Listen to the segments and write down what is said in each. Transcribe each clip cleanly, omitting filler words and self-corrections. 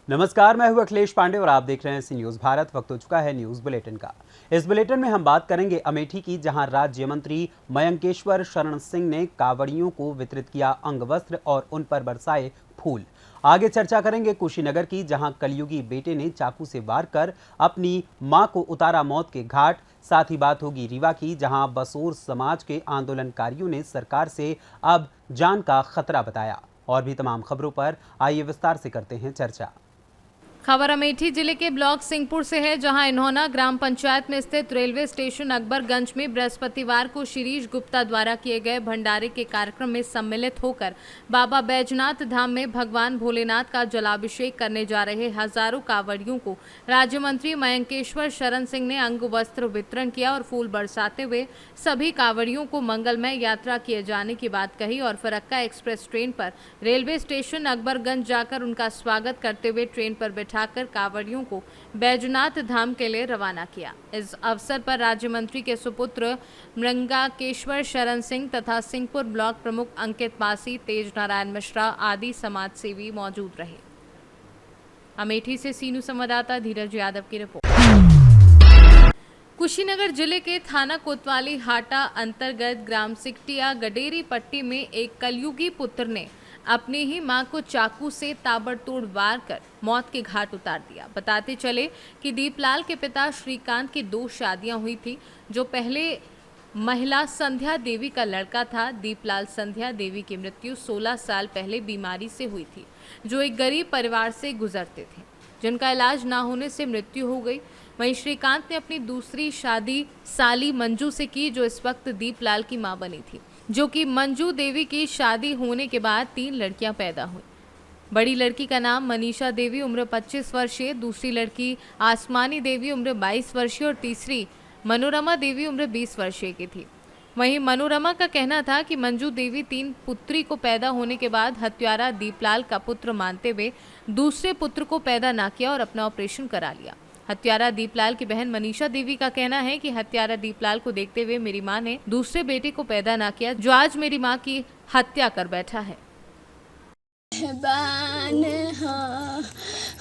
नमस्कार, मैं हूं अखिलेश पांडे और आप देख रहे हैं सी न्यूज भारत। वक्त हो चुका है न्यूज बुलेटिन का। इस बुलेटिन में हम बात करेंगे अमेठी की, जहां राज्य मंत्री मयंकेश्वर शरण सिंह ने कांवड़ियों को वितरित किया अंगवस्त्र और उन पर बरसाए फूल। आगे चर्चा करेंगे कुशीनगर की, जहां कलयुगी बेटे ने चाकू से वार कर अपनी मां को उतारा मौत के घाट। साथ ही बात होगी रीवा की, जहां बसोर समाज के आंदोलनकारियों ने सरकार से अब जान का खतरा बताया। और भी तमाम खबरों पर आइए विस्तार से करते हैं चर्चा। खबर अमेठी जिले के ब्लॉक सिंहपुर से है, जहां इन्होंना ग्राम पंचायत में स्थित रेलवे स्टेशन अकबरगंज में बृहस्पतिवार को शिरीष गुप्ता द्वारा किए गए भंडारे के कार्यक्रम में सम्मिलित होकर बाबा बैजनाथ धाम में भगवान भोलेनाथ का जलाभिषेक करने जा रहे हजारों कांवड़ियों को राज्य मंत्री मयंकेश्वर शरण सिंह ने अंग वस्त्र वितरण किया और फूल बरसाते हुए सभी कांवड़ियों को मंगलमय यात्रा किए जाने की बात कही और फरक्का एक्सप्रेस ट्रेन पर रेलवे स्टेशन अकबरगंज जाकर उनका स्वागत करते हुए ट्रेन पर बैठाकर कांवड़ियों को बैजनाथ धाम के लिए रवाना किया। इस अवसर पर राज्य मंत्री के सुपुत्र मृंगाकेश्वर शरण सिंह तथा सिंहपुर ब्लॉक प्रमुख अंकित पासी, तेज नारायण मिश्रा आदि समाज सेवी मौजूद रहे। अमेठी से सीनू संवाददाता धीरज यादव की रिपोर्ट। कुशीनगर जिले के थाना कोतवाली हाटा अंतर्गत ग्राम सिकटिया गडेरी पट्टी में एक कलयुगी पुत्र ने अपनी ही मां को चाकू से ताबड़तोड़ वार कर मौत के घाट उतार दिया। बताते चले कि दीपलाल के पिता श्रीकांत की 2 शादियां हुई थी। जो पहले महिला संध्या देवी का लड़का था। दीपलाल संध्या देवी की मृत्यु 16 साल पहले बीमारी से हुई थी, जो एक गरीब परिवार से गुजरते थे, जिनका इलाज ना होने से मृत्यु हो गई। वहीं श्रीकांत ने अपनी दूसरी शादी साली मंजू से की, जो इस वक्त दीपलाल की मां बनी थी, जो कि मंजू देवी की शादी होने के बाद 3 लड़कियां पैदा हुई। बड़ी लड़की का नाम मनीषा देवी, उम्र 25 वर्षीय, दूसरी लड़की आसमानी देवी, उम्र 22 वर्षीय और तीसरी मनोरमा देवी, उम्र 20 वर्षीय की थी। वहीं मनोरमा का कहना था कि मंजू देवी 3 पुत्री को पैदा होने के बाद हत्यारा दीपलाल का पुत्र मानते हुए दूसरे पुत्र को पैदा ना किया और अपना ऑपरेशन करा लिया। हत्यारा दीपलाल की बहन मनीषा देवी का कहना है कि हत्यारा दीपलाल को देखते हुए मेरी मां ने दूसरे बेटे को पैदा ना किया, जो आज मेरी मां की हत्या कर बैठा है।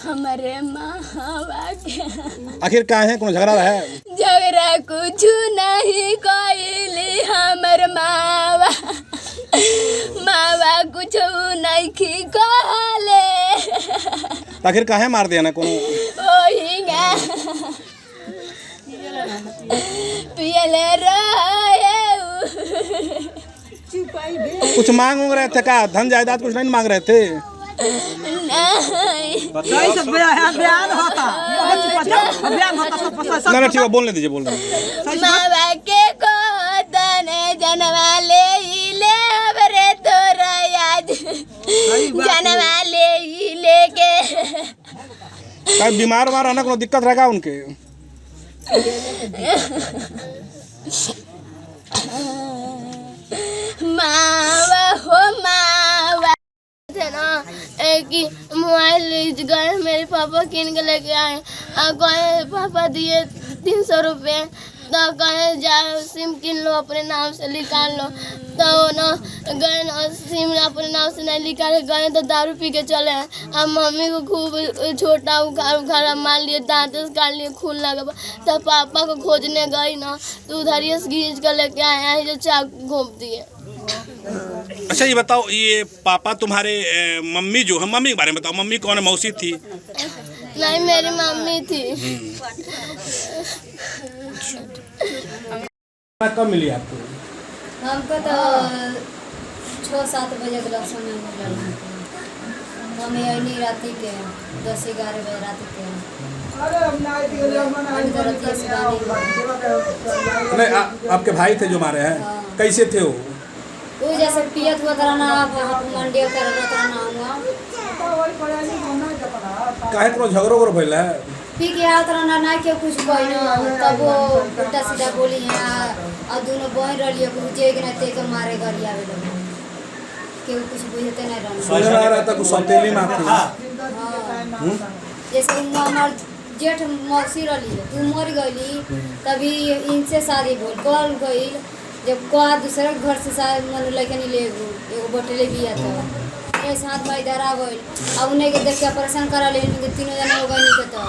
हमारे आखिर क्या है, कौन झगड़ा है? झगड़ा कुछ नहीं कोई, हमर मावा कुछ नहीं की कहले। आखिर काहे मार दिया ना कोनो? पियले रहे। कुछ मांग रहे थे का? धन जायदाद कुछ नहीं मांग रहे थे? ना ठीक है, बोलने दीजिए, बोल रहे। मावा के को तने जनवा ले हमरे तोरा याद जनवा लेके। कहीं बीमार रहना कोनो दिक्कत रहेगा उनके? मावा हो मावा थे ना कि मोबाइल गए, मेरे पापा किन के लेके आए। गए पापा दिए 300 रुपये, तो कहे जा सिम किन लो, अपने नाम से निकाल लो। तो ना गए ना, सिम अपने नाम से नहीं निकाले, गए तो दारू पी के चले। अब मम्मी को खूब छोटा उखाड़ मार लिए, दांत से काट लिए, खून लगा। तो पापा को खोजने गई ना, तो उधर ही घींच कर लेके आए, जो चाकू घोंप दिए। अच्छा ये बताओ, ये पापा तुम्हारे मम्मी जो है, मम्मी के बारे में बताओ। मम्मी कौन है? मौसी थी? नहीं, मेरी मम्मी थी। कब मिली आपको? हमको तो 6-7 बजे के लक्षण में हम यही रात के 10-11 बजे रात के नहीं, आपके भाई थे जो मारे हैं? हाँ। कैसे थे वो? जैसे पियत हुआ कराना, मंडी कराना हुआ। काहे कोनो झगड़ो करो भइल है? पी के आवत रहना, ना के कुछ कहना, तब वो उल्टा सीधा बोली है। और दोनों बहन रही जे के ना ते के मारे घर आवे लोग के कुछ बुझते नहीं रहना। सोच रहा था कुछ सौतेली मां थी। हां, जैसे हमार जेठ मौसी रही, तू मर गई, तभी इनसे शादी बोल गई। जब को दूसरे घर से शायद मन लेके नहीं ले एगो बोतले भी आता ऐसे हाथ भाई धरा गई अब उन्हें के देख के ऑपरेशन करा ले तीनों जना हो गए नहीं तो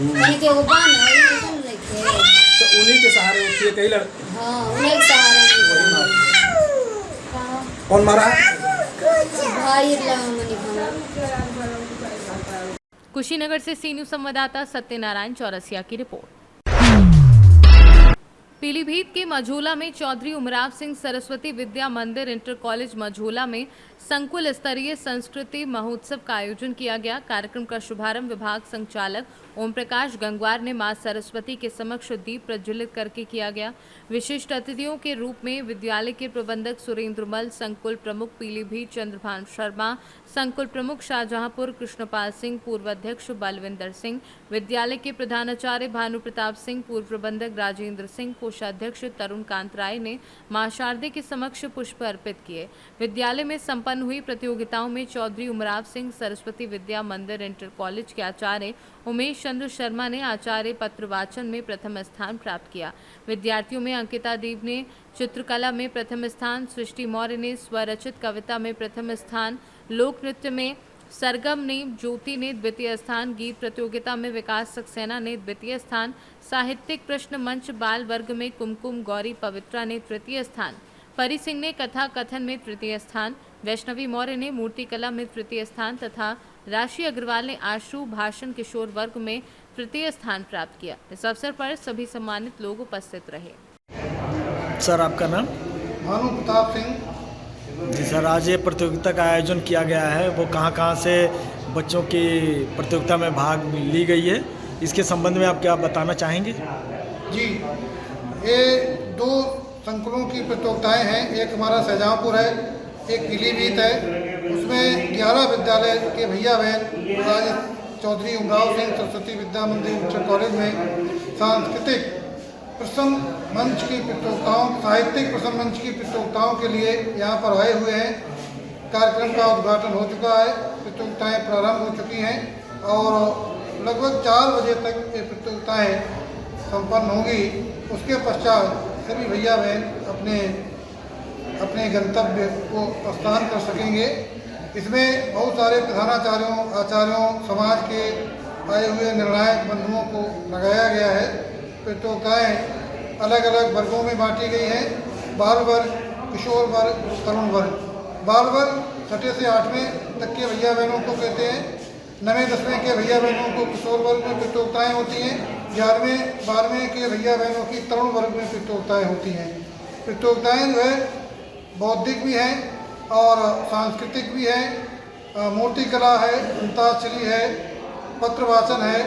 उन्हें के एगो बान है ऐसा नहीं थे तो उन्हीं के सहारे उठती है कई हाँ उन्हें के सहारा कौन मारा है? भाई मनी कुशीनगर से सी न्यूज संवाददाता सत्यनारायण चौरसिया की रिपोर्ट। पीलीभीत के मझोला में चौधरी उमराव सिंह सरस्वती विद्या मंदिर इंटर कॉलेज मझोला में संकुल स्तरीय संस्कृति महोत्सव का आयोजन किया गया। कार्यक्रम का शुभारंभ विभाग संचालक ओम प्रकाश गंगवार ने मां सरस्वती के समक्ष दीप प्रज्वलित करके किया गया। विशिष्ट अतिथियों के रूप में विद्यालय के प्रबंधक सुरेंद्र मल, संकुल प्रमुख पीलीभीत चंद्रभान शर्मा, संकुल प्रमुख शाहजहांपुर कृष्णपाल सिंह, पूर्व अध्यक्ष बलविंदर सिंह, विद्यालय के प्रधानाचार्य भानु प्रताप सिंह, पूर्व प्रबंधक राजेंद्र सिंह, कोषाध्यक्ष तरुण कांत राय ने मां शारदे के समक्ष पुष्प अर्पित किए। विद्यालय में संपन्न हुई प्रतियोगिताओं में चौधरी उमराव सिंह सरस्वती विद्या मंदिर इंटर कॉलेज के आचार्य उमेश चंद्र शर्मा ने आचार्य पत्रवाचन में प्रथम स्थान प्राप्त किया। विद्यार्थियों में अंकिता देव ने चित्रकला में प्रथम स्थान, सृष्टि मौर्य ने स्वरचित कविता में प्रथम स्थान, लोक नृत्य में सरगम ने ज्योति ने द्वितीय स्थान, गीत प्रतियोगिता में विकास सक्सेना ने द्वितीय स्थान, साहित्यिक प्रश्न मंच बाल वर्ग में कुमकुम गौरी पवित्रा ने तृतीय स्थान, परी सिंह ने कथा कथन में तृतीय स्थान, वैष्णवी मौर्य ने मूर्तिकला में तृतीय स्थान तथा राशि अग्रवाल ने आशु भाषण किशोर वर्ग में तृतीय स्थान प्राप्त किया। इस अवसर पर सभी सम्मानित लोग उपस्थित रहे। सर आपका नाम? भानु प्रताप सिंह। जी सर, आज ये प्रतियोगिता का आयोजन किया गया है, वो कहाँ से बच्चों की प्रतियोगिता में भाग ली गई है, इसके संबंध में आप क्या बताना चाहेंगे? जी, ये दो संकुलों की प्रतियोगिताएं हैं। एक हमारा शाहजहांपुर है, एक पीलीभीत है। उसमें 11 विद्यालय के भैया बहन आज चौधरी उमराव सिंह सरस्वती विद्या मंदिर इंटर कॉलेज में सांस्कृतिक प्रसंग मंच की प्रतियोगिताओं, साहित्यिक प्रसंग मंच की प्रतियोगिताओं के लिए यहाँ पर आए हुए हैं। कार्यक्रम का उद्घाटन हो चुका है, प्रतियोगिताएं प्रारंभ हो चुकी हैं और लगभग 4 बजे तक ये प्रतियोगिताएं संपन्न होंगी। उसके पश्चात सभी भैया बहन अपने गंतव्य को प्रस्थान कर सकेंगे। इसमें बहुत सारे प्रधानाचार्यों, आचार्यों, समाज के आए हुए निर्णायक बंधुओं को लगाया गया है। प्रतियोगिताएं अलग अलग वर्गों में बांटी गई हैं। बाल वर्ग, किशोर वर्ग, तरुण वर्ग। बाल वर्ग 6ठे से 8वें तक के भैया बहनों को कहते हैं। 9वें 10वें के भैया बहनों को किशोर वर्ग में प्रतियोगिताएँ होती हैं। 11वें 12वें के भैया बहनों की तरुण वर्ग में प्रतियोगिताएँ होती हैं। प्रतियोगिताएँ जो है बौद्धिक भी हैं और सांस्कृतिक भी हैं। मूर्तिकला है, अंताक्षरी है, पत्रवाचन है,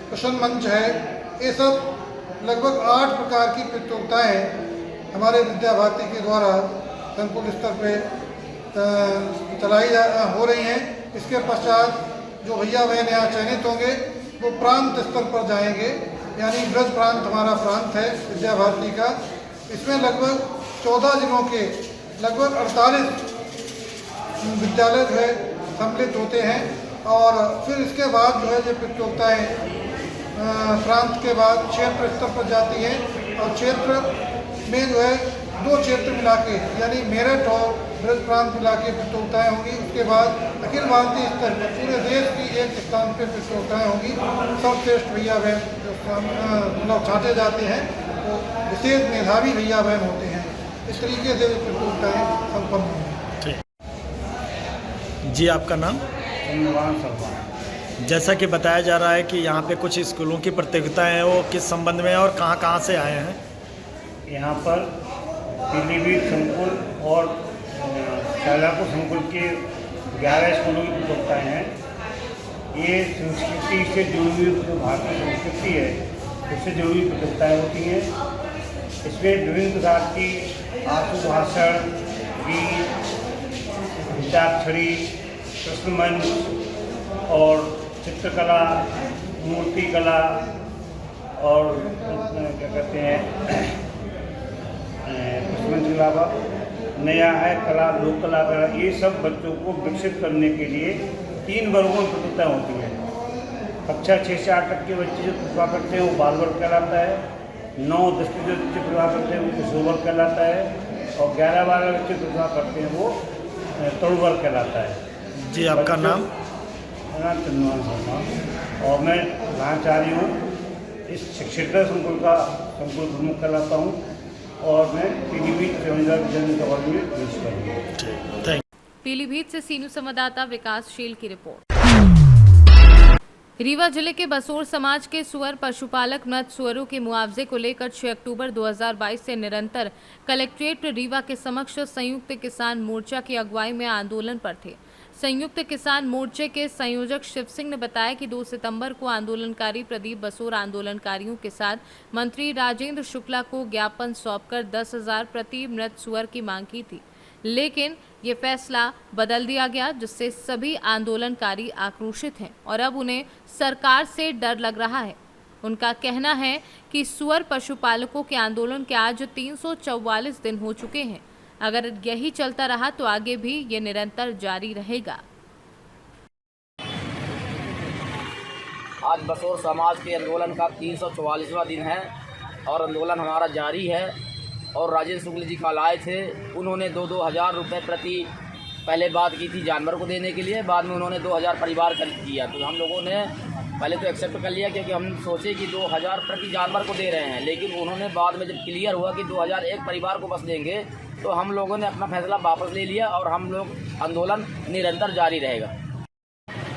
प्रश्न मंच है। ये सब लगभग 8 प्रकार की प्रतियोगिताएं हमारे विद्या भारती के द्वारा संकुल स्तर पर चलाई हो रही हैं। इसके पश्चात जो भैया बहन यहाँ चयनित होंगे वो प्रांत स्तर पर जाएंगे, यानी ब्रज प्रांत हमारा प्रांत है विद्या भारती का। इसमें लगभग 14 जिलों के लगभग 48 विद्यालय जो है सम्मिलित होते हैं और फिर इसके बाद जो है ये प्रतियोगिताएँ प्रांत के बाद क्षेत्र स्तर पर जाती हैं और क्षेत्र में जो है 2 क्षेत्र मिला के यानी मेरठ और ब्रज प्रांत मिला के प्रतियोगिताएँ होंगी। उसके बाद अखिल भारतीय स्तर पर पूरे देश की एक स्थान पर प्रतियोगिताएँ होंगी। सर्वश्रेष्ठ भैया बहन जो मतलब छांटे जाते हैं वो विशेष मेधावी भैया बहन होते हैं। इस तरीके से प्रतियोगिताएँ संपन्न होंगी। जी आपका नाम? जैसा कि बताया जा रहा है कि यहाँ पे कुछ स्कूलों की प्रतियोगिताएं हैं, वो किस संबंध में और कहाँ से आए हैं? यहाँ पर पीलीभीत संकुल और शाहजहांपुर संकुल के 11 स्कूलों की प्रतियोगिताएँ हैं। ये संस्कृति से जुड़ी हुई जो भारतीय संस्कृति है उससे जुड़ी हुई प्रतियोगिताएँ होती हैं। इसमें विभिन्न प्रकार की आशु भाषण, गीत, अंताक्षरी, प्रश्न मंच और चित्रकला, मूर्तिकला और क्या कहते हैं प्रश्न के अलावा नया है कला, लोक कला वगैरह, ये सब बच्चों को विकसित करने के लिए 3 वर्गों में प्रतियोगिता होती है। कक्षा 6 से 8 तक के बच्चे जो प्रतिभा करते हैं वो बाल वर्ग कहलाता है। 9-10 के जो बच्चे प्रतिभा करते हैं वो किशोर वर्ग कहलाता है और 11-12 बच्चे प्रतिभा करते हैं वो तरुण वर्ग कहलाता है। जी, आपका नाम? मेरा नाम चंद्रमान शर्मा और मैं ब्रह्मचारी हूँ। इस शिक्षित संकुल का संकुल प्रमुख कहलाता हूँ और मैं पीलीभीत जन कॉलेज में प्रिंसिपल हूँ। थैंक पीलीभीत से सीनू संवाददाता विकासशील की रिपोर्ट। रीवा जिले के बसोर समाज के सुअर पशुपालक मृत सुअरों के मुआवजे को लेकर 6 अक्टूबर 2022 से निरंतर कलेक्ट्रेट रीवा के समक्ष संयुक्त किसान मोर्चा की अगुवाई में आंदोलन पर थे। संयुक्त किसान मोर्चे के संयोजक शिव सिंह ने बताया कि 2 सितंबर को आंदोलनकारी प्रदीप बसोर आंदोलनकारियों के साथ मंत्री राजेंद्र शुक्ला को ज्ञापन सौंपकर 10,000 प्रति मृत सुअर की मांग की थी, लेकिन ये फैसला बदल दिया गया, जिससे सभी आंदोलनकारी आक्रोशित हैं और अब उन्हें सरकार से डर लग रहा है। उनका कहना है कि सुअर पशुपालकों के आंदोलन के आज 344 दिन हो चुके हैं। अगर यही चलता रहा तो आगे भी ये निरंतर जारी रहेगा। आज बसोर समाज के आंदोलन का 344वां दिन है और आंदोलन हमारा जारी है। और राजेंद्र शुक्ल जी कल आए थे, उन्होंने 2-2 हज़ार रुपये प्रति पहले बात की थी जानवर को देने के लिए, बाद में उन्होंने 2,000 परिवार खरीद किया। तो हम लोगों ने पहले तो एक्सेप्ट कर लिया क्योंकि हम सोचे कि 2,000 प्रति जानवर को दे रहे हैं, लेकिन उन्होंने बाद में जब क्लियर हुआ कि 2,000 एक परिवार को बस देंगे तो हम लोगों ने अपना फैसला वापस ले लिया और हम लोग आंदोलन निरंतर जारी रहेगा।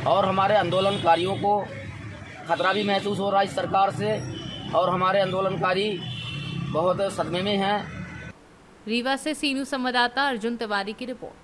और हमारे आंदोलनकारियों को खतरा भी महसूस हो रहा है इस सरकार से और हमारे आंदोलनकारी बहुत सदमे में हैं। रीवा से सीनू संवाददाता अर्जुन तिवारी की रिपोर्ट।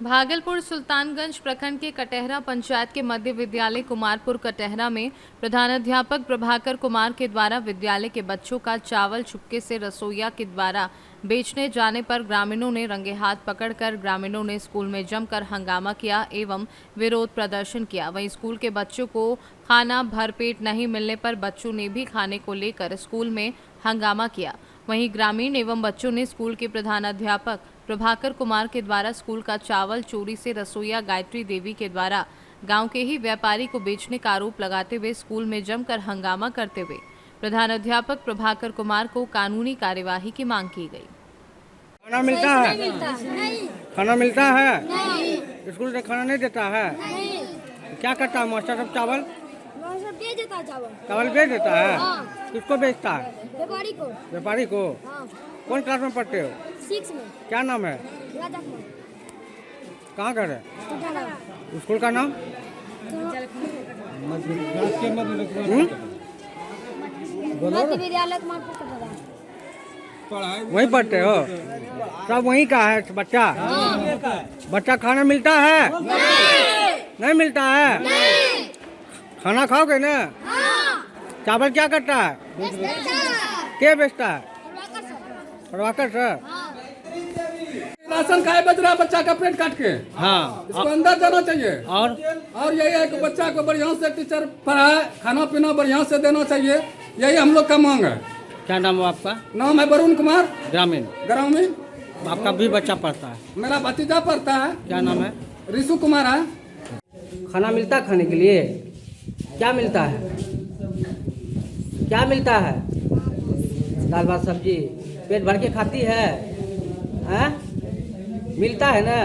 भागलपुर सुल्तानगंज प्रखंड के कटहरा पंचायत के मध्य विद्यालय कुमारपुर कटहरा में प्रधानाध्यापक प्रभाकर कुमार के द्वारा विद्यालय के बच्चों का चावल चुपके से रसोइया के द्वारा बेचने जाने पर ग्रामीणों ने रंगे हाथ पकड़कर ग्रामीणों ने स्कूल में जमकर हंगामा किया एवं विरोध प्रदर्शन किया। वहीं स्कूल के बच्चों को खाना भरपेट नहीं मिलने पर बच्चों ने भी खाने को लेकर स्कूल में हंगामा किया। वहीं ग्रामीण एवं बच्चों ने स्कूल के प्रधानाध्यापक प्रभाकर कुमार के द्वारा स्कूल का चावल चोरी से रसोइया गायत्री देवी के द्वारा गांव के ही व्यापारी को बेचने का आरोप लगाते हुए स्कूल में जमकर हंगामा करते हुए प्रधानाध्यापक प्रभाकर कुमार को कानूनी कार्यवाही की मांग की गई। खाना मिलता है? खाना मिलता है? स्कूल से खाना नहीं देता है? क्या करता है मास्टर साहब? चावल बेच देता है। चावल बेच देता है? किसको बेचता है? व्यापारी को। व्यापारी को? कौन क्लास में पढ़ते हो? 6 में। क्या नाम है? कहाँ घर है? स्कूल का नाम? मध्य विद्यालय वहीं पढ़ते हो? सब वहीं का है बच्चा? बच्चा खाना मिलता है? नहीं मिलता है? खाना खाओगे ना? चावल क्या करता है? क्या बेचता है? प्रभाकर सर। राशन खाए बच रहा है बच्चा का पेट काट के। हाँ, इसको अंदर जाना चाहिए। और यही है कि बच्चा को बढ़िया से टीचर पढ़ाए, खाना पीना बढ़िया से देना चाहिए, यही हम लोग का मांग है। क्या नाम है आपका? नाम है वरुण कुमार। ग्रामीण? आपका भी बच्चा पढ़ता है? मेरा भतीजा पढ़ता है। क्या नाम है? ऋषु कुमार है। खाना मिलता है खाने के लिए? क्या मिलता है? क्या मिलता है? दाल भात सब्जी पेट भर के खाती है? हैं? मिलता है ना?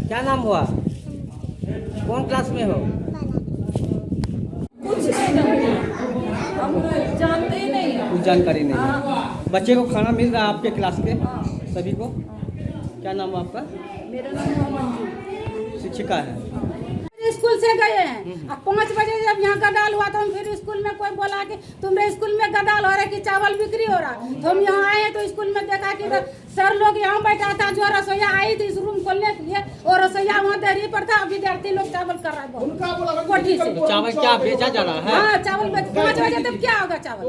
क्या नाम हुआ? कौन क्लास में हो? कुछ नहीं, हम जानते ही नहीं है। कुछ जानकारी नहीं। बच्चे को खाना मिल रहा है आपके क्लास के सभी को? क्या नाम है आपका? मेरा नाम मंजू। शिक्षिका है। स्कूल से गए हैं, अब 5 बजे जब यहाँ गदाल हुआ तो हम फिर स्कूल में कोई बोला कि तुम्हारे स्कूल में गदाल हो रहा है कि चावल बिक्री हो रहा, तो हम यहाँ आए तो स्कूल में देखा कि सर लोग यहाँ बैठा था, जो रसोईया आई थी इस रूम खोलने के लिए और रसोईया वहाँ देरी पर था, विद्यार्थी लोग चावल कर रहा है कोठी से। तो चावल क्या बेचा जा रहा है? हाँ, चावल 5 बजे तब क्या होगा चावल?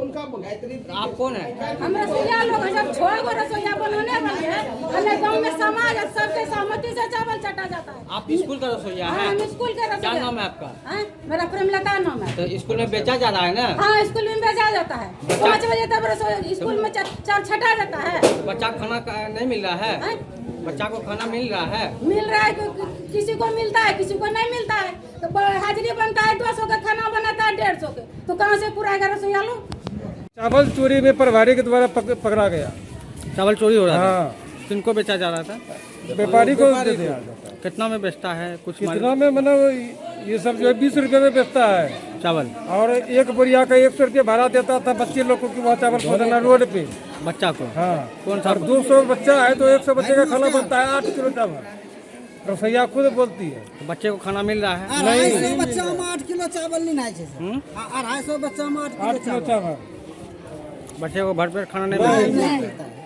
आप कौन है? हम रसोईया लोग जब छोड़ को रसोईया बनाने वाले हैं, हमें गाँव में समाज सबके सहमति से चावल चटा जाता है। आप स्कूल का रसोईया है? हम स्कूल का क्या नाम है आपका? मेरा प्रेमलता नाम है। तो स्कूल में बेचा जा रहा है ना? हाँ, स्कूल में बेचा जाता है। 5 बजे तक स्कूल में चावल छटा जाता है। बच्चा को खाना नहीं मिल रहा है? बच्चा को खाना मिल रहा है? मिल रहा है, किसी को मिलता है, किसी को नहीं मिलता है। तो हाजिरी बनता है 200 का, खाना बनाता है 150 के, तो कहाँ से पूरा रसोईया लोग? चावल चोरी में प्रभारी के द्वारा पकड़ा गया। चावल चोरी हो रहा है? हाँ। किनको बेचा जा रहा था? व्यापारी को दे दिया जाता है। कितना में बेचता है? कुछ कितना में मतलब ये सब जो है 20 रुपये में बेचता है चावल, और एक बोरिया का 100 रुपये भाड़ा देता था बच्चे लोग को कि वह चावल पहुँचाना रोड पे। बच्चा को? हाँ। कौन सा? और 200 बच्चा है तो 100 बच्चे का खाना बनता है 8 किलो चावल। रसोईया खुद बोलती है। तो बच्चे को खाना मिल रहा है? नहीं, बच्चा में 8 किलो चावल नहीं है। 250 बच्चा में 8 किलो चावल। बच्चे को भरपेट खाना नहीं मिल रहा है?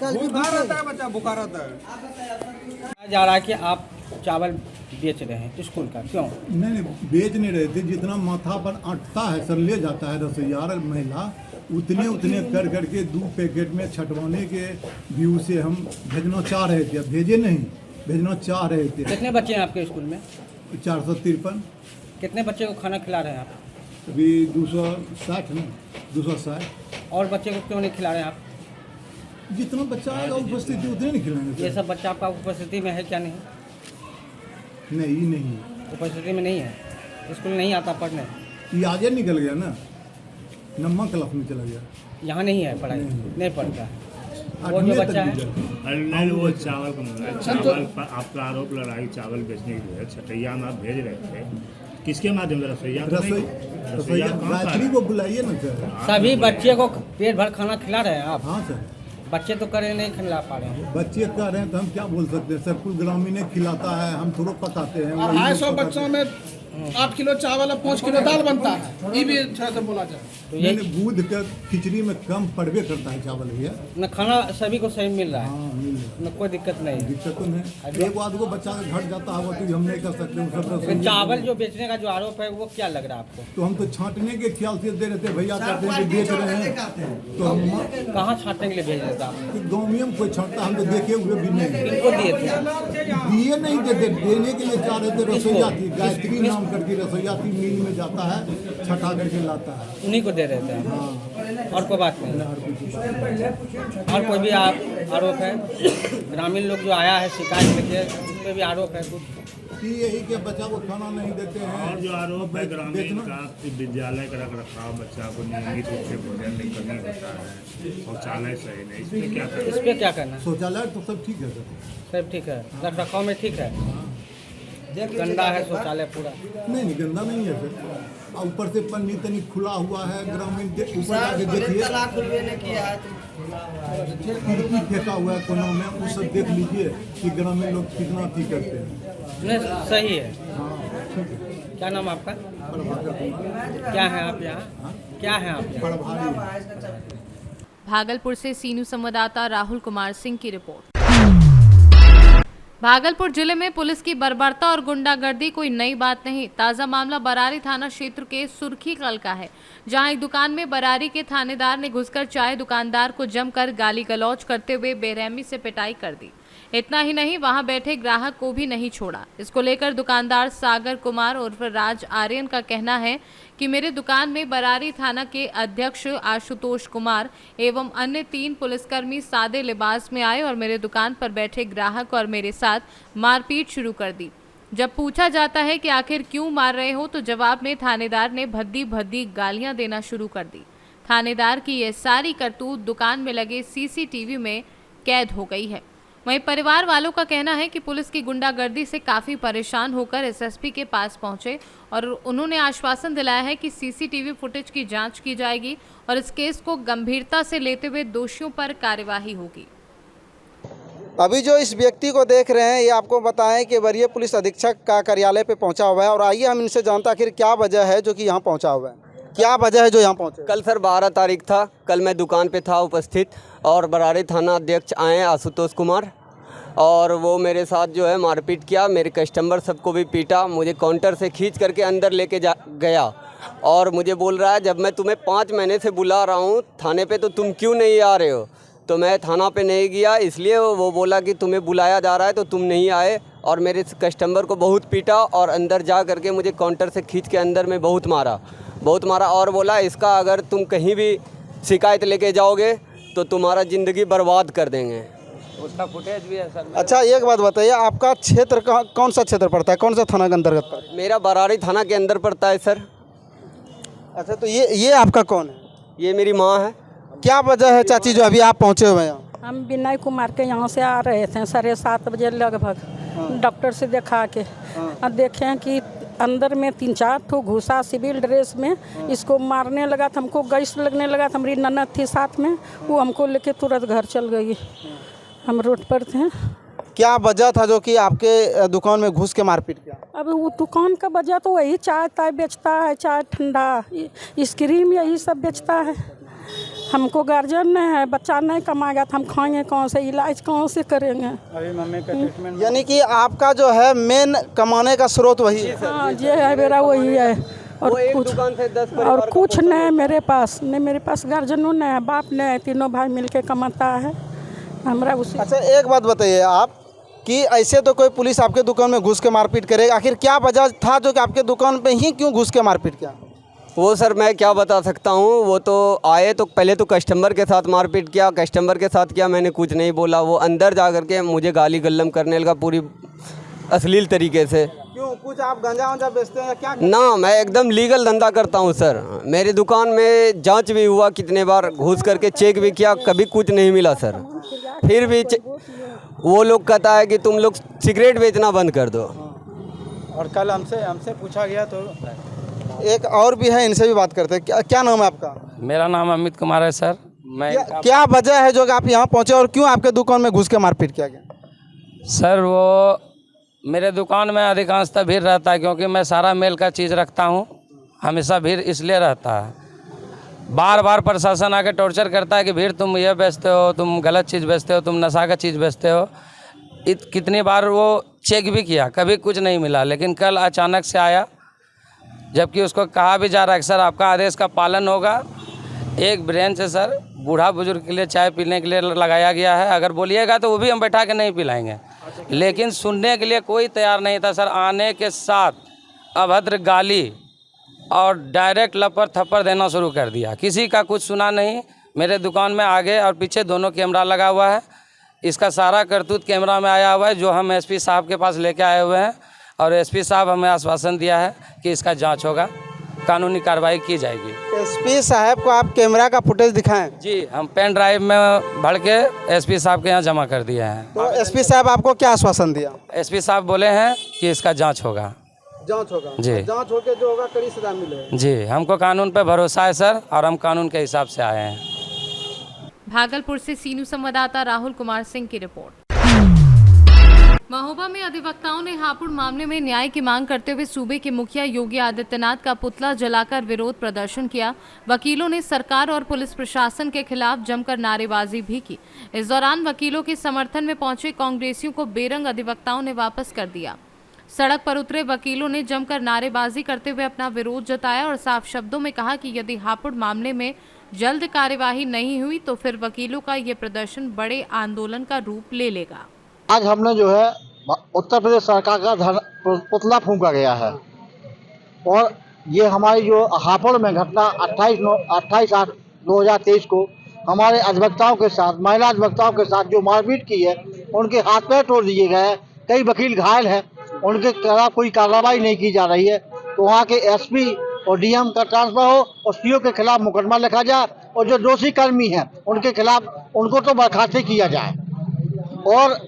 भूखा रहता है बच्चा, भूखा रहता है। जा रहा है कि आप चावल बेच रहे हैं स्कूल का, क्यों? नहीं, बेच नहीं रहे थे। जितना माथा पर अटता है सर ले जाता है रसोईया महिला, उतने कर करके 2 पैकेट में छटवाने के व्यू से हम भेजना चाह रहे थे। भेजे नहीं, भेजना चाह रहे थे। कितने बच्चे हैं आपके स्कूल में? 453। कितने बच्चे को खाना खिला रहे हैं आप? अभी 260 ना, 260। और बच्चे को क्यों नहीं खिला रहे हैं आप? जितना बच्चा आएगा उपस्थिति उतने नहीं खिलाएंगे। ये सब बच्चा आपका उपस्थिति में है क्या? नहीं, नहीं उपस्थिति में नहीं है, स्कूल नहीं आता पढ़ने। ये आगे निकल गया ना, नम्मा क्लास में चला गया। यहाँ नहीं है पढ़ाई, नहीं पढ़ता है वो जो बच्चा है। नहीं, वो चावल का चावल पर आपका आरोप लड़ाई चावल बेचने के लिए छठैया में आप भेज रहे थे, किसके माध्यम से? रसोईया गायत्री को बुलाइए ना सर। सभी बच्चे को पेट भर खाना खिला रहे हैं आप? हाँ सर। बच्चे तो करे नहीं खिला पा रहे हैं। बच्चे कह रहे हैं तो हम क्या बोल सकते हैं सर? कुल ग्रामीण खिलाता है, हम थोड़ा पकाते हैं। 250 बच्चों में 8 किलो चावल और 5 किलो दाल बनता है। ये भी अच्छा से बोला जाए तो ये दूध का खिचड़ी में कम पड़बे करता है चावल भैया। न खाना सभी को सही मिल रहा है। हाँ, मिल रहा न कोई दिक्कत नहीं है। दिक्कत तो नहीं। एक आध को बच्चा घट जाता है वो तो हम नहीं कर सकते। सब चावल जो बेचने का जो आरोप है वो क्या लग रहा है आपको? तो हम तो छांटने के ख्याल से दे रहे थे भैया, कहते हैं कि बेच रहे हैं तो हम कहाँ छांटने के लिए भेज रहे थे आप? गाँव में कोई छांटता हम तो देखे हुए भी नहीं। किनको दिए थे? दिए नहीं देते, देने के लिए चाह रहे थे। रसोईया थी, गायत्री नाम करके रसोईया थी, मिल में जाता है, छठा करके लाता है, उन्हीं को दे रहे थे। हाँ। और कोई बात नहीं? और कोई भी आरोप है? ग्रामीण लोग जो आया है शिकायत लेके, उस पर भी आरोप है कुछ? यही के बच्चा को खाना नहीं देते हैं। और जो आरोप है ग्रामीण का विद्यालय का रख रखाव, बच्चा को नियमित रूप से भोजन नहीं करना होता है, शौचालय सही नहीं, इस पर क्या करना? इस पर क्या करना? शौचालय तो सब ठीक है सर, सब ठीक है, रख रखाव में ठीक है। गंदा है शौचालय पूरा? नहीं गंदा नहीं है सर। और ऊपर से पन्नी तनी खुला हुआ है। ग्रामीण ऊपर आके देखिए, खिड़की फेंका हुआ है कोनों में, वो सब देख लीजिए कि ग्रामीण लोग कितना ठीक करते हैं। नहीं सही है। हाँ ठीक है। क्या नाम आपका? क्या है आप यहाँ? क्या है आप यहाँ? भागलपुर से सीनू संवाददाता राहुल कुमार सिंह की रिपोर्ट। भागलपुर जिले में पुलिस की बर्बरता और गुंडागर्दी कोई नई बात नहीं। ताजा मामला बरारी थाना क्षेत्र के सुर्खी कल का है, जहां एक दुकान में बरारी के थानेदार ने घुसकर चाय दुकानदार को जमकर गाली गलौज करते हुए बेरहमी से पिटाई कर दी। इतना ही नहीं, वहां बैठे ग्राहक को भी नहीं छोड़ा। इसको लेकर दुकानदार सागर कुमार उर्फ राज आर्यन का कहना है कि मेरे दुकान में बरारी थाना के अध्यक्ष आशुतोष कुमार एवं अन्य 3 पुलिसकर्मी सादे लिबास में आए और मेरे दुकान पर बैठे ग्राहक और मेरे साथ मारपीट शुरू कर दी। जब पूछा जाता है कि आखिर क्यों मार रहे हो, तो जवाब में थानेदार ने भद्दी भद्दी गालियां देना शुरू कर दी। थानेदार की यह सारी करतूत दुकान में लगे सीसीटीवी में कैद हो गई है। वहीं परिवार वालों का कहना है कि पुलिस की गुंडागर्दी से काफी परेशान होकर एसएसपी के पास पहुंचे और उन्होंने आश्वासन दिलाया है कि सीसीटीवी फुटेज की जांच की जाएगी और इस केस को गंभीरता से लेते हुए दोषियों पर कार्यवाही होगी। अभी जो इस व्यक्ति को देख रहे हैं, ये आपको बताएं कि वरीय पुलिस अधीक्षक का कार्यालय पे पहुंचा हुआ है और आइए हम इनसे जानते आखिर क्या वजह है जो कि यहाँ पहुंचा हुआ है। क्या वजह है जो यहाँ पहुंचे? कल सर 12 तारीख था, कल मैं दुकान पे था उपस्थित और बरारी थाना अध्यक्ष आए आशुतोष कुमार और वो मेरे साथ जो है मारपीट किया। मेरे कस्टमर सबको भी पीटा, मुझे काउंटर से खींच करके अंदर लेके गया और मुझे बोल रहा है जब मैं तुम्हें 5 महीने से बुला रहा हूँ थाने पे तो तुम क्यों नहीं आ रहे हो। तो मैं थाना पे नहीं गया, इसलिए वो बोला कि तुम्हें बुलाया जा रहा है तो तुम नहीं आए और मेरे कस्टमर को बहुत पीटा और अंदर जा करके मुझे काउंटर से खींच के अंदर में बहुत मारा और बोला इसका अगर तुम कहीं भी शिकायत लेके जाओगे तो तुम्हारा ज़िंदगी बर्बाद कर देंगे। उसका फुटेज भी है सर। अच्छा एक बात बताइए, आपका क्षेत्र कौन सा क्षेत्र पड़ता है, कौन सा थाना के अंतर्गत पड़ता है? मेरा बरारी थाना के अंदर पड़ता है सर। अच्छा तो ये आपका कौन है? ये मेरी माँ है। क्या वजह है चाची जो अभी आप पहुँचे हुए हैं? हम विनय कुमार के यहाँ से आ रहे थे 7:30 बजे लगभग। डॉक्टर से दिखा के देखें कि अंदर में 3-4 ठो घुसा सिविल ड्रेस में, इसको मारने लगा था। हमको गैस लगने लगा था। हमारी ननद थी साथ में, वो हमको लेके तुरंत घर चल गई। हम रोड पर थे। क्या वजह था जो कि आपके दुकान में घुस के मारपीट किया? अब वो दुकान का वजह तो वही चाय ताय बेचता है, चाय ठंडा, आइसक्रीम, यही सब बेचता है। हमको गार्जियन नहीं है, बच्चा नहीं कमाएगा तो हम खाएंगे कौन से, इलाज कौन से करेंगे? अभी मम्मी का ट्रीटमेंट। यानी कि आपका जो है मेन कमाने का स्रोत वही है? हाँ, ये है मेरा, वही है। और कुछ दुकान से 10 और कुछ नहीं मेरे पास, नहीं मेरे पास गार्जियनों नहीं है, बाप नहीं है, तीनों भाई मिलके कमाता है हमरा उसी। अच्छा, एक बात बताइए आप कि ऐसे तो कोई पुलिस आपके दुकान में घुस के मारपीट करेगा, आखिर क्या वजह था जो कि आपके दुकान पे ही क्यों घुस के मारपीट किया? वो सर मैं क्या बता सकता हूँ। वो तो आए तो पहले तो कस्टमर के साथ मारपीट किया, कस्टमर के साथ किया, मैंने कुछ नहीं बोला। वो अंदर जा कर के मुझे गाली गल्लम करने लगा पूरी अश्लील तरीके से। क्यों, कुछ आप गांजा वांजा बेचते हैं या क्या? ना, मैं एकदम लीगल धंधा करता हूँ सर। मेरी दुकान में जांच भी हुआ, कितने बार घुस करके चेक भी किया, कभी कुछ नहीं मिला सर। फिर भी वो लोग कहता है कि तुम लोग सिगरेट बेचना बंद कर दो। और कल हमसे पूछा गया तो एक और भी है, इनसे भी बात करते हैं। क्या नाम है आपका? मेरा नाम अमित कुमार है सर। मैं क्या वजह है जो कि आप यहाँ पहुँचे और क्यों आपके दुकान में घुस के मारपीट किया गया? सर वो मेरे दुकान में अधिकांशतः भीड़ रहता है, क्योंकि मैं सारा मेल का चीज़ रखता हूँ। हमेशा भीड़ इसलिए रहता है। बार बार प्रशासन आके टॉर्चर करता है कि भीड़ तुम ये बेचते हो, तुम गलत चीज़ बेचते हो, तुम नशा का चीज़ बेचते हो। कितनी बार वो चेक भी किया, कभी कुछ नहीं मिला। लेकिन कल अचानक से आया, जबकि उसको कहा भी जा रहा है कि सर आपका आदेश का पालन होगा। एक ब्रेंच है सर, बूढ़ा बुजुर्ग के लिए चाय पीने के लिए लगाया गया है। अगर बोलिएगा तो वो भी हम बैठा के नहीं पिलाएंगे, लेकिन सुनने के लिए कोई तैयार नहीं था सर। आने के साथ अभद्र गाली और डायरेक्ट लपड़ थप्पड़ देना शुरू कर दिया। किसी का कुछ सुना नहीं। मेरे दुकान में आगे और पीछे दोनों कैमरा लगा हुआ है। इसका सारा करतूत कैमरा में आया हुआ है, जो हम एसपी साहब के पास लेके आए हुए हैं। और एसपी साहब हमें आश्वासन दिया है कि इसका जांच होगा, कानूनी कार्रवाई की जाएगी। एसपी साहब को आप कैमरा का फुटेज दिखाएं? जी, हम पेन ड्राइव में भर के एसपी साहब के यहाँ जमा कर दिए हैं। तो एसपी साहब आपको क्या आश्वासन दिया? एसपी साहब बोले हैं कि इसका जांच होगा। जांच होगा? जी, जांच होकर जो होगा कड़ी सजा मिलेगी। जी, हमको कानून पे भरोसा है सर, और हम कानून के हिसाब से आए हैं। भागलपुर से सीनू संवाददाता राहुल कुमार सिंह की रिपोर्ट। महोबा में अधिवक्ताओं ने हापुड़ मामले में न्याय की मांग करते हुए सूबे के मुखिया योगी आदित्यनाथ का पुतला जलाकर विरोध प्रदर्शन किया। वकीलों ने सरकार और पुलिस प्रशासन के खिलाफ जमकर नारेबाजी भी की। इस दौरान वकीलों के समर्थन में पहुंचे कांग्रेसियों को बेरंग अधिवक्ताओं ने वापस कर दिया। सड़क पर उतरे वकीलों ने जमकर नारेबाजी करते हुए अपना विरोध जताया और साफ शब्दों में कहा कि यदि हापुड़ मामले में जल्द कार्यवाही नहीं हुई तो फिर वकीलों का ये प्रदर्शन बड़े आंदोलन का रूप ले लेगा। आज हमने जो है उत्तर प्रदेश सरकार का पुतला फूंका गया है, और ये हमारी जो हापुड़ में घटना 28/8/2023 को हमारे अधिवक्ताओं के साथ, महिला अधिवक्ताओं के साथ जो मारपीट की है, उनके हाथ पैर तोड़ दिए गए हैं, कई वकील घायल हैं, उनके खिलाफ कोई कार्रवाई नहीं की जा रही है। तो वहाँ के एसपी और डीएम का ट्रांसफर हो और सीओ के खिलाफ मुकदमा लिखा जाए, और जो दोषी कर्मी हैं उनके खिलाफ उनको तो बर्खास्त किया जाए। और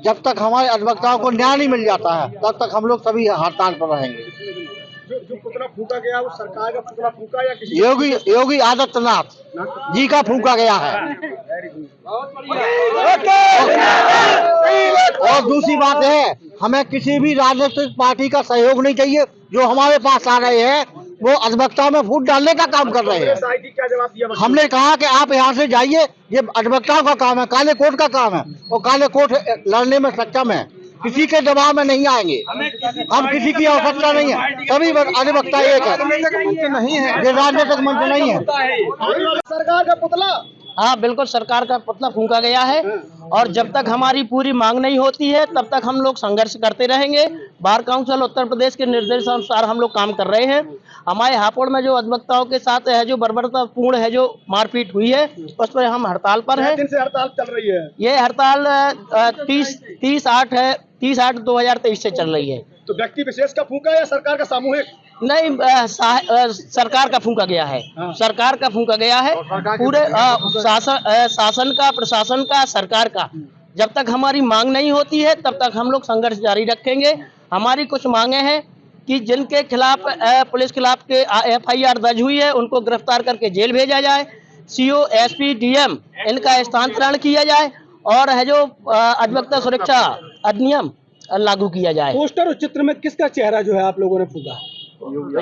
जब तक हमारे अधिवक्ताओं को न्याय नहीं मिल जाता है तब तक हम लोग सभी हड़ताल पर रहेंगे। जो पुतला फूका गया वो सरकार का पुतला फूका या किसी योगी आदित्यनाथ जी का फूका गया है। और दूसरी बात है, हमें किसी भी राजनीतिक पार्टी का सहयोग नहीं चाहिए। जो हमारे पास आ रहे हैं वो अधिवक्ताओं में फूट डालने का काम कर रहे हैं। क्या जवाब दिया? हमने कहा कि आप यहाँ से जाइए, ये अधिवक्ताओं का काम है, काले कोर्ट का काम है, और काले कोर्ट लड़ने में सक्षम है, किसी के दबाव में नहीं आएंगे। हम किसी की आवश्यकता नहीं है, सभी अधिवक्ता एक है, नहीं है, ये राजनीतिक मंच नहीं है। सरकार का पुतला, हाँ बिल्कुल, सरकार का पुतला फूंका गया है, और जब तक हमारी पूरी मांग नहीं होती है तब तक हम लोग संघर्ष करते रहेंगे। बार काउंसिल उत्तर प्रदेश के निर्देशानुसार हम लोग काम कर रहे हैं। हमारे हापुड़ में जो अधिवक्ताओं के साथ है, जो बर्बरतापूर्ण है, जो मारपीट हुई है, उस पर हम हड़ताल पर हैं। दिन से हड़ताल चल रही है? ये हड़ताल 30/8/2023 से चल रही है। तो व्यक्ति विशेष का फूंका या सरकार का सामूहिक? नहीं सरकार का फूंका गया है। सरकार का फूंका गया है पूरे शासन का, प्रशासन का, सरकार का। जब तक हमारी मांग नहीं होती है तब तक हम लोग संघर्ष जारी रखेंगे। हमारी कुछ मांगे हैं कि जिनके खिलाफ पुलिस खिलाफ के FIR दर्ज हुई है उनको गिरफ्तार करके जेल भेजा जाए, CO, SP, DM इनका स्थानांतरण किया जाए और है जो अधिवक्ता सुरक्षा अधिनियम लागू किया जाए। पोस्टर और चित्र में किसका चेहरा जो है आप लोगों ने फूंका?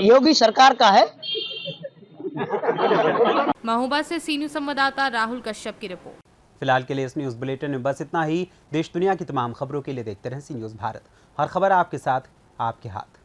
योगी सरकार का है। महोबा से सी न्यूज़ संवाददाता राहुल कश्यप की रिपोर्ट। फिलहाल के लिए इस न्यूज़ बुलेटिन में बस इतना ही। देश दुनिया की तमाम खबरों के लिए देखते रहें सी न्यूज़ भारत। हर खबर आपके साथ, आपके हाथ।